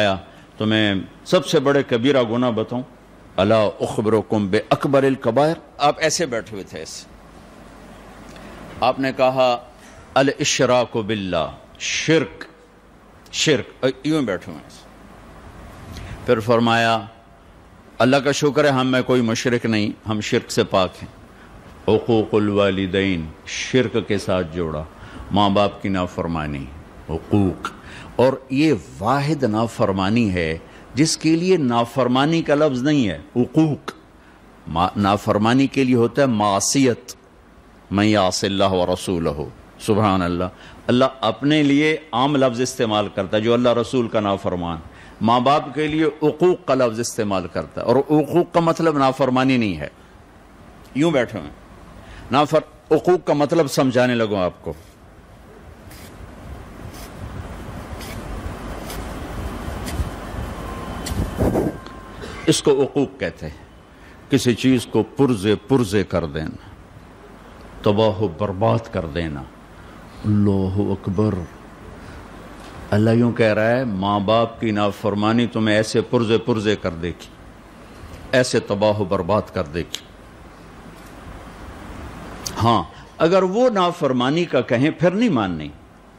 آیا تو میں سب سے بڑے کبیرہ گناہ بتاؤں؟ الا اخبرکم باکبر الکبائر۔ آپ ایسے بیٹھے ہوئے تھے، ایسے آپ نے کہا الاشراک باللہ، شرک یوں بیٹھے ہوئے ہیں۔ پھر فرمایا اللہ کا شکر ہے ہم میں کوئی مشرک نہیں، ہم شرک سے پاک ہیں۔ حقوق الوالدین، شرک کے ساتھ جوڑا، ماں باپ کی نافرمانی، حقوق، اور یہ واحد نافرمانی ہے جس کے لیے نافرمانی کا لفظ نہیں ہے، حقوق۔ نافرمانی کے لیے ہوتا ہے معصیت، من یعص اللہ ورسولہ، سبحان اللہ۔ اللہ اپنے لیے عام لفظ استعمال کرتا ہے جو اللہ رسول کا نافرمان، ماں باپ کے لیے حقوق کا لفظ استعمال کرتا ہے، اور حقوق کا مطلب نافرمانی نہیں ہے۔ یوں بیٹھے ہیں، حقوق کا مطلب سمجھانے لگوں آپ کو۔ اس کو حقوق کہتے ہیں، کسی چیز کو پرزے کر دینا، تباہ و برباد کر دینا۔ اللہ اکبر، اللہ یوں کہہ رہا ہے ماں باپ کی نافرمانی تمہیں ایسے پرزے کر دے گی، ایسے تباہ و برباد کر دے گی۔ ہاں اگر وہ نافرمانی کا کہیں پھر نہیں ماننی،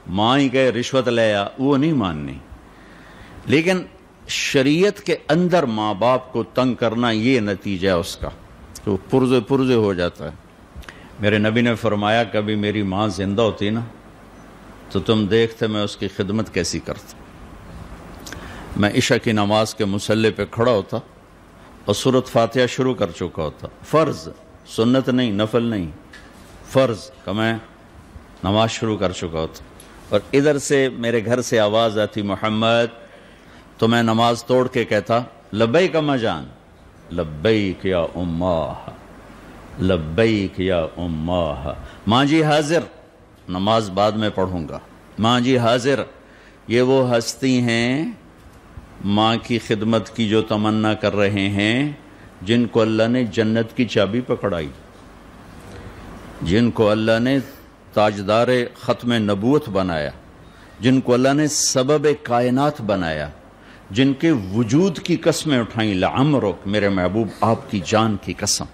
ماں ہی کہے رشوت لے آ، وہ نہیں ماننی، لیکن شریعت کے اندر ماں باپ کو تنگ کرنا یہ نتیجہ ہے اس کا، تو پرزے ہو جاتا ہے۔ میرے نبی نے فرمایا کبھی میری ماں زندہ ہوتی نا تو تم دیکھتے میں اس کی خدمت کیسی کرتا۔ میں عشاء کی نماز کے مصلی پہ کھڑا ہوتا اور سورۃ فاتحہ شروع کر چکا ہوتا، فرض، سنت نہیں، نفل نہیں، فرض کا میں نماز شروع کر چکا ہوتا، اور ادھر سے میرے گھر سے آواز آتی محمد، تو میں نماز توڑ کے کہتا لبیک اما جان، لبیک یا اماہ، لبیک یا اماہ، ماں جی حاضر، نماز بعد میں پڑھوں گا، ماں جی حاضر۔ یہ وہ ہستی ہیں ماں کی خدمت کی جو تمنا کر رہے ہیں، جن کو اللہ نے جنت کی چابی پکڑائی، جن کو اللہ نے تاجدار ختم نبوت بنایا، جن کو اللہ نے سبب کائنات بنایا، جن کے وجود کی قسمیں اٹھائیں، لعمرک، میرے محبوب آپ کی جان کی قسم،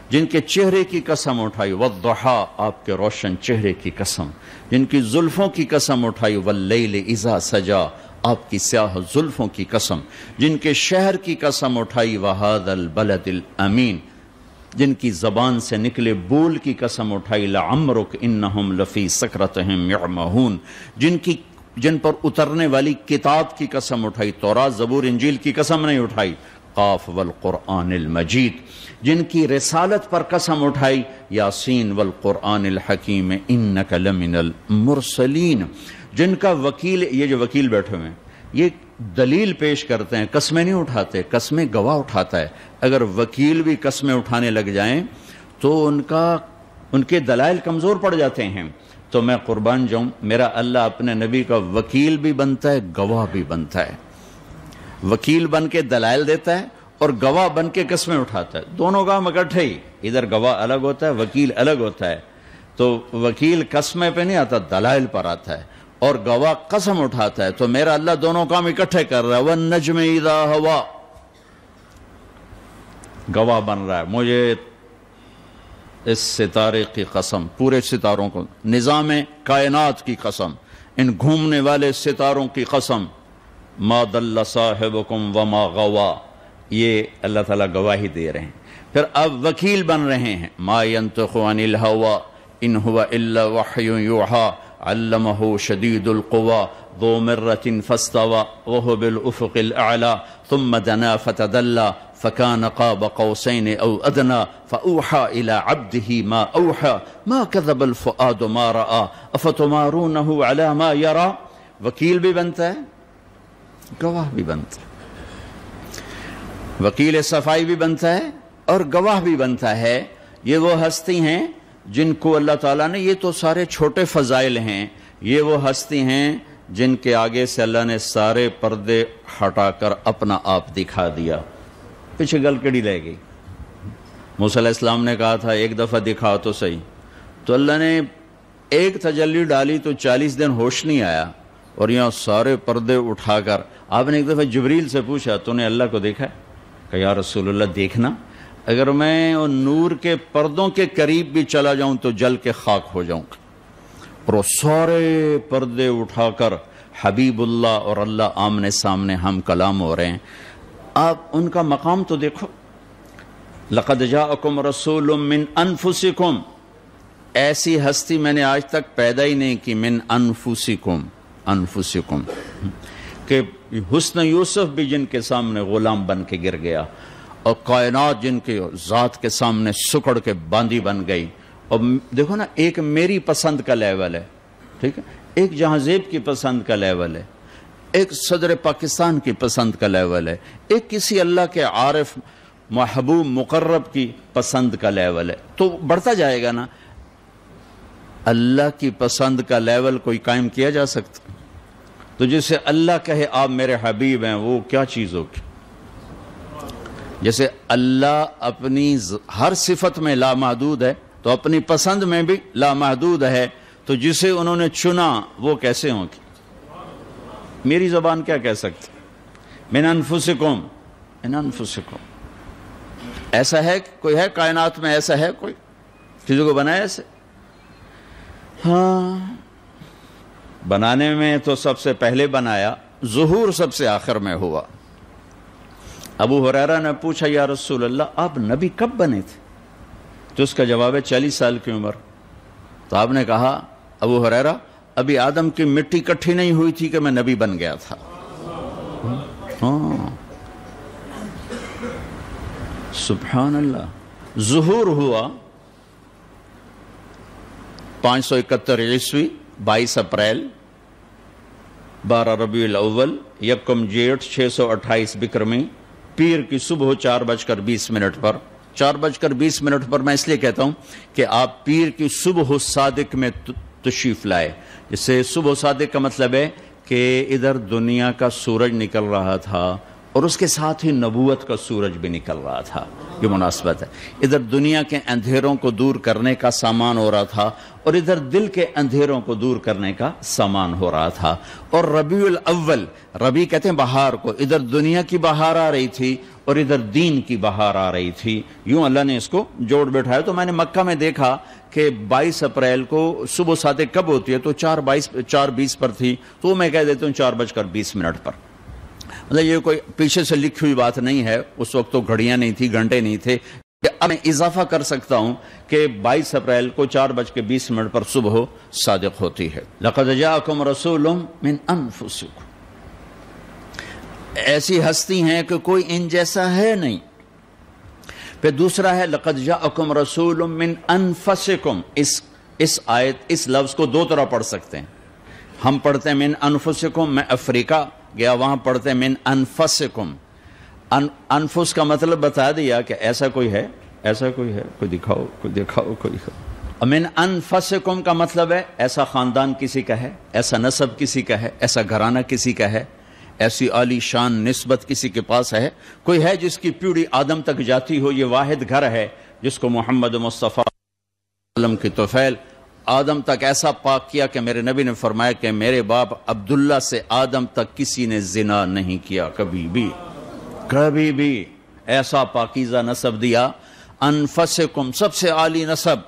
جن کے چہرے کی قسم اٹھائی، والضحیٰ، آپ کے روشن چہرے کی قسم، جن کی زلفوں کی قسم اٹھائی، واللیل اذا سجا، آپ کی سیاہ زلفوں کی قسم، جن کے شہر کی قسم اٹھائی، وہذا البلد الامین، جن کی زبان سے نکلے بول کی قسم اٹھائی، لعمرک انہم لفی سکرتہم یعمہون، جن پر اترنے والی کتاب کی قسم اٹھائی، تورات، زبور، انجیل کی قسم نہیں اٹھائی، قاف والقرآن المجید، جن کی رسالت پر قسم اٹھائی، یاسین والقرآن الحکیم انک لمن المرسلین، جن کا وکیل، یہ جو وکیل بیٹھے ہوئے ہیں یہ دلیل پیش کرتے ہیں، قسمیں نہیں اٹھاتے، قسمیں گواہ اٹھاتا ہے۔ اگر وکیل بھی قسمیں اٹھانے لگ جائیں تو ان کے دلائل کمزور پڑ جاتے ہیں۔ تو میں قربان جاؤں، میرا اللہ اپنے نبی کا وکیل بھی بنتا ہے، گواہ بھی بنتا ہے، وکیل بن کے دلائل دیتا ہے اور گواہ بن کے قسمیں اٹھاتا ہے، دونوں کام اکٹھے ہی، ادھر گواہ الگ ہوتا ہے، وکیل الگ ہوتا ہے۔ تو وکیل قسمیں پہ نہیں آتا، دلائل پر آتا ہے، اور گواہ قسم اٹھاتا ہے۔ تو میرا اللہ دونوں کام اکٹھے کر رہا ہے، والنجم اذا ہوا، گواہ بن رہا ہے، مجھے اس ستارے کی قسم، پورے ستاروں کو، نظام کائنات کی قسم، ان گھومنے والے ستاروں کی قسم، ما ضل صاحبکم وما غوا، یہ اللہ تعالیٰ گواہی دے رہے ہیں۔ پھر اب وکیل بن رہے ہیں، ما ینطق عن الہوا ان هو الا وحی یوحی علمہ شدید القوی ذو مرۃ فاستوی وهو بالافق الاعلی ثم دنا فتدلی فكان قاب قوسين أو أدنى فأوحى إلى عبده ما أوحى ما كذب الفؤاد ما رأى أفتمارونه على ما يرى۔ وکیل بھی بنتا ہے، گواہ بھی بنتا ہے، وکیل صفائی بھی بنتا ہے اور گواہ بھی بنتا ہے۔ یہ وہ ہستی ہیں جن کو اللہ تعالیٰ نے، یہ تو سارے چھوٹے فضائل ہیں، یہ وہ ہستی ہیں جن کے آگے سے اللہ نے سارے پردے ہٹا کر اپنا آپ دکھا دیا۔ پیچھے گل کڑی رہ گئی۔ موسیٰ علیہ السلام نے کہا تھا ایک دفعہ دکھا تو صحیح، تو اللہ نے ایک تجلی ڈالی تو 40 دن ہوش نہیں آیا، اور یہاں سارے پردے اٹھا کر آپ نے ایک دفعہ جبریل سے پوچھا تو نے اللہ کو دیکھا ہے؟ کہ یا رسول اللہ دیکھنا، اگر میں وہ نور کے پردوں کے قریب بھی چلا جاؤں تو جل کے خاک ہو جاؤں. اور وہ سارے پردے اٹھا کر حبیب اللہ اور اللہ آمنے سامنے ہم کلام ہو رہے ہیں. آپ ان کا مقام تو دیکھو. لقد جاءکم رسول من انفسکم، ایسی ہستی میں نے آج تک پیدا ہی نہیں کی. من انفسکم، انفسکم، کہ حسن یوسف بھی جن کے سامنے غلام بن کے گر گیا، اور کائنات جن کے ذات کے سامنے سکڑ کے باندی بن گئی. اور دیکھو نا، ایک میری پسند کا لیول ہے، ٹھیک ہے، ایک جہاں-زیب کی پسند کا لیول ہے، ایک صدر پاکستان کی پسند کا لیول ہے، ایک کسی اللہ کے عارف محبوب مقرب کی پسند کا لیول ہے. تو بڑھتا جائے گا نا. اللہ کی پسند کا لیول کوئی قائم کیا جا سکتا؟ تو جسے اللہ کہے آپ میرے حبیب ہیں، وہ کیا چیز ہوگی؟ جیسے اللہ اپنی ہر صفت میں لامحدود ہے تو اپنی پسند میں بھی لامحدود ہے، تو جسے انہوں نے چنا وہ کیسے ہوگی؟ میری زبان کیا کہہ سکتی؟ من انفسکم، من انفسکم. ایسا ہے کوئی ہے کائنات میں؟ ایسا ہے کوئی کسی کو بنایا ایسے؟ ہاں، بنانے میں تو سب سے پہلے بنایا، ظہور سب سے آخر میں ہوا. ابو ہریرہ نے پوچھا یا رسول اللہ آپ نبی کب بنے تھے؟ تو اس کا جواب ہے 40 سال کی عمر. تو آپ نے کہا ابو ہریرہ ابھی آدم کی مٹی کٹھی نہیں ہوئی تھی کہ میں نبی بن گیا تھا. ہاں سبحان اللہ. ظہور ہوا 571 عیسوی 22 اپریل 12 ربیع الاول 1 جیٹھ 628 بکرمی، پیر کی صبح 4:20 پر. 4:20 پر میں اس لیے کہتا ہوں کہ آپ پیر کی صبح صادق میں تشریف لائے. جس سے صبح صادق کا مطلب ہے کہ ادھر دنیا کا سورج نکل رہا تھا اور اس کے ساتھ ہی نبوت کا سورج بھی نکل رہا تھا. یہ مناسبت ہے. ادھر دنیا کے اندھیروں کو دور کرنے کا سامان ہو رہا تھا اور ادھر دل کے اندھیروں کو دور کرنے کا سامان ہو رہا تھا. اور ربیع الاول، ربیع کہتے ہیں بہار کو، ادھر دنیا کی بہار آ رہی تھی اور ادھر دین کی بہار آ رہی تھی. یوں اللہ نے اس کو جوڑ بیٹھایا. تو میں نے مکہ میں دیکھا کہ 22 اپریل کو صبح صادق کب ہوتی ہے؟ تو 4:20 پر تھی. تو میں کہہ دیتا ہوں 4:20 پر. مطلب یہ کوئی پیچھے سے لکھی ہوئی بات نہیں ہے. اس وقت تو گھڑیاں نہیں تھی، گھنٹے نہیں تھے. اب میں اضافہ کر سکتا ہوں کہ 22 اپریل کو 4:20 پر صبح صادق ہوتی ہے. لقد جاءکم رسول من انفسکم. ایسی ہستی ہیں کہ کوئی ان جیسا ہے نہیں. پھر دوسرا ہے لقد جاءکم رسول من انفسکم. اس آیت، اس لفظ کو دو طرح پڑھ سکتے ہیں. ہم پڑھتے ہیں من انفسکم، میں افریقہ گیا وہاں پڑھتے ہیں من انفسکم. انفس کا مطلب بتا دیا کہ ایسا کوئی ہے، ایسا کوئی ہے، کوئی دکھاؤ، کوئی دکھاؤ، کوئی دکھاؤ. من انفسکم کا مطلب ہے ایسا خاندان کسی کا ہے، ایسا نسب کسی کا ہے، ایسا گھرانہ کسی کا ہے، ایسی عالی شان نسبت کسی کے پاس ہے. کوئی ہے جس کی پیڑھی آدم تک جاتی ہو. یہ واحد گھر ہے جس کو محمد مصطفیٰ کی طفیل آدم تک ایسا پاک کیا کہ میرے نبی نے فرمایا کہ میرے باپ عبداللہ سے آدم تک کسی نے زنا نہیں کیا کبھی بھی، کبھی بھی. ایسا پاکیزہ نسب دیا. انفسکم، سب سے عالی نسب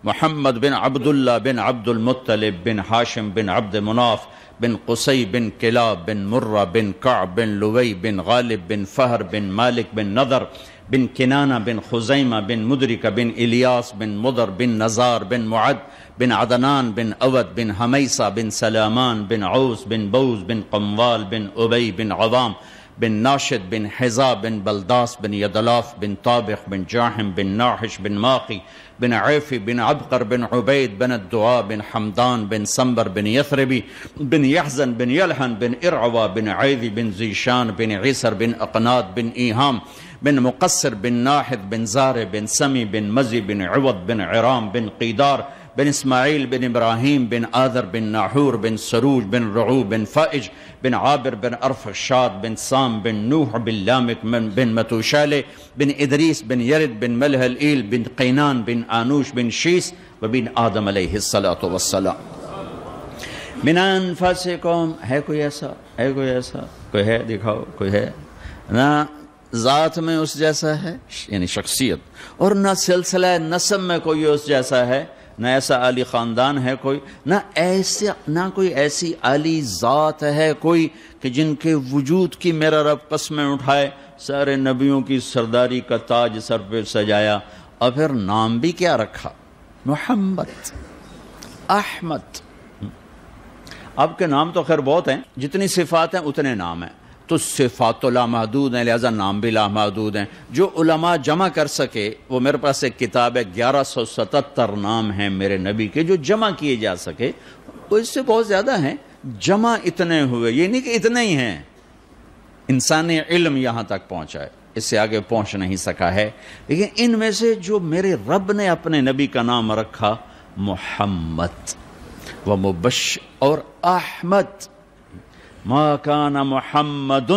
محمد بن عبداللہ بن عبد المطلب بن ہاشم بن عبد مناف بن قصی بن کلاب بن مرہ بن کعب بن لوی بن غالب بن فہر بن مالک بن نضر بن کنانہ بن خزیمہ بن مدرکہ بن الیاس بن مضر بن نزار بن معد بن عدنان بن اود بن حمیسہ بن سلامان بن عوس بن بوز بن قموال بن ابی بن عوام بن ناشد بن حزا بن بلداس بن یدلاف بن طابخ بن جاحم بن ناحش بن ماقی بن عیفی بن عبقر بن عبید بن الدعاء بن حمدان بن سنبر بن یثربی بن یحزن بن یلحن بن ارعوا بن عیدی بن زیشان بن عیسر بن اقناد بن ایہام بن مقصر بن ناحد بن زار بن سمی بن مزی بن عوض بن عرام بن قیدار بن اسماعیل بن ابراہیم بن آذر بن ناحور بن سروج بن رعو بن فائج بن عابر بن ارفشاد بن سام بن نوح بن لامک بن متوشالے بن ادریس بن یرد بن ملح الایل بن قینان بن آنوش بن شیس وبن آدم علیہ الصلاة والسلام. من انفسکم، ہے کوئی ایسا؟ ہے کوئی ایسا؟ کوئی ہے؟ دکھاؤ کوئی ہے؟ نہ ذات میں اس جیسا ہے یعنی شخصیت، اور نہ سلسلہ نسب میں کوئی اس جیسا ہے، نہ ایسا عالی خاندان ہے کوئی، نہ کوئی ایسی عالی ذات ہے کوئی کہ جن کے وجود کی میرا رب قسمیں اٹھائے۔ سارے نبیوں کی سرداری کا تاج سر پہ سجایا، اور پھر نام بھی کیا رکھا؟ محمد، احمد۔ آپ کے نام تو خیر بہت ہیں، جتنی صفات ہیں اتنے نام ہیں، تو صفات تو لامحدود ہیں، لہذا نام بھی لامحدود ہیں۔ جو علماء جمع کر سکے، وہ میرے پاس ایک کتاب ہے، 1177 نام ہیں میرے نبی کے جو جمع کیے جا سکے، وہ اس سے بہت زیادہ ہیں، جمع اتنے ہوئے، یہ نہیں کہ اتنے ہی ہیں، انسانی علم یہاں تک پہنچا ہے، اس سے آگے پہنچ نہیں سکا ہے۔ لیکن ان میں سے جو میرے رب نے اپنے نبی کا نام رکھا، محمد و مبشر اور احمد، ما کان محمد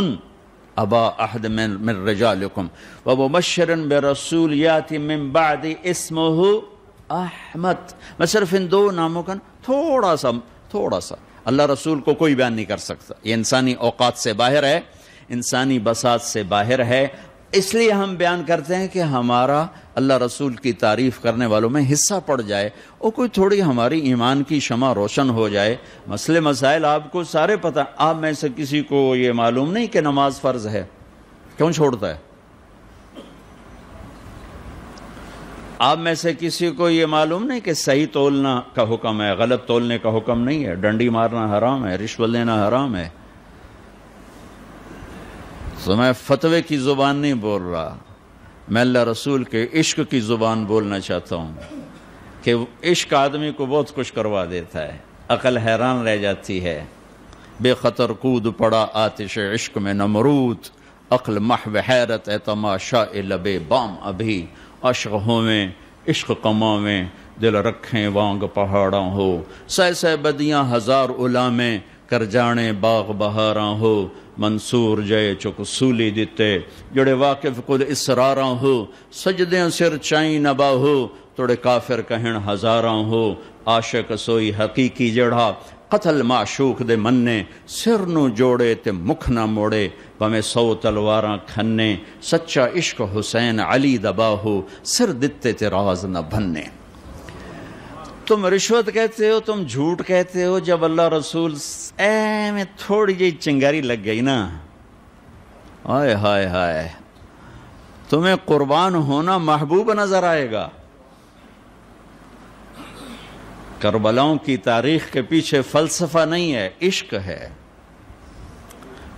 ابا احد من رجالکم ومبشرا برسول یاتی من بعد اسمہ احمد۔ میں صرف ان دو ناموں کا تھوڑا سا اللہ رسول کو کوئی بیان نہیں کر سکتا، یہ انسانی اوقات سے باہر ہے، انسانی بساط سے باہر ہے، اس لیے ہم بیان کرتے ہیں کہ ہمارا اللہ رسول کی تعریف کرنے والوں میں حصہ پڑ جائے، اور کوئی تھوڑی ہماری ایمان کی شمع روشن ہو جائے۔ مسئلے مسائل آپ کو سارے پتہ، آپ میں سے کسی کو یہ معلوم نہیں کہ نماز فرض ہے، کیوں چھوڑتا ہے؟ آپ میں سے کسی کو یہ معلوم نہیں کہ صحیح تولنا کا حکم ہے، غلط تولنے کا حکم نہیں ہے، ڈنڈی مارنا حرام ہے، رشوت لینا حرام ہے؟ تو میں فتوے کی زبان نہیں بول رہا، میں اللہ رسول کے عشق کی زبان بولنا چاہتا ہوں کہ عشق آدمی کو بہت کچھ کروا دیتا ہے، عقل حیران رہ جاتی ہے۔ بے خطر کود پڑا آتش عشق میں نمرود، عقل محو حیرت ہے تماشا لبے بام ابھی، عشق ہوں میں عشق کماں میں دل رکھیں وانگ پہاڑاں ہو، سہ بدیاں ہزار علامیں کر جانے باغ بہاراں ہو، منصور جے چک سولی دیتے جڑے واقف کل اسراراں ہو، سجدیں سر چائیں نبا ہو توڑے کافر کہن ہزاراں ہو، عاشق سوئی حقیقی جڑا قتل معشوق دے مننے، سر نو جوڑے تے مکھ نہ موڑے پمیں 100 تلواراں کھنے، سچا عشق حسین علی دبا ہو، سر دتے تے راز نہ بھنے۔ تم رشوت کہتے ہو، تم جھوٹ کہتے ہو، جب اللہ رسول میں تھوڑی جی چنگاری لگ گئی نا، ہائے ہائے ہائے، تمہیں قربان ہونا محبوب نظر آئے گا۔ کربلاؤں کی تاریخ کے پیچھے فلسفہ نہیں ہے، عشق ہے۔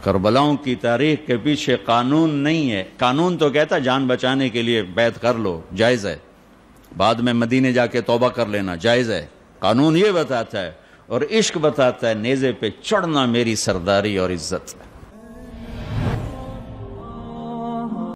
کربلاؤں کی تاریخ کے پیچھے قانون نہیں ہے، قانون تو کہتا جان بچانے کے لیے بیعت کر لو، جائز ہے، بعد میں مدینے جا کے توبہ کر لینا جائز ہے، قانون یہ بتاتا ہے، اور عشق بتاتا ہے نیزے پہ چڑھنا میری سرداری اور عزت ہے۔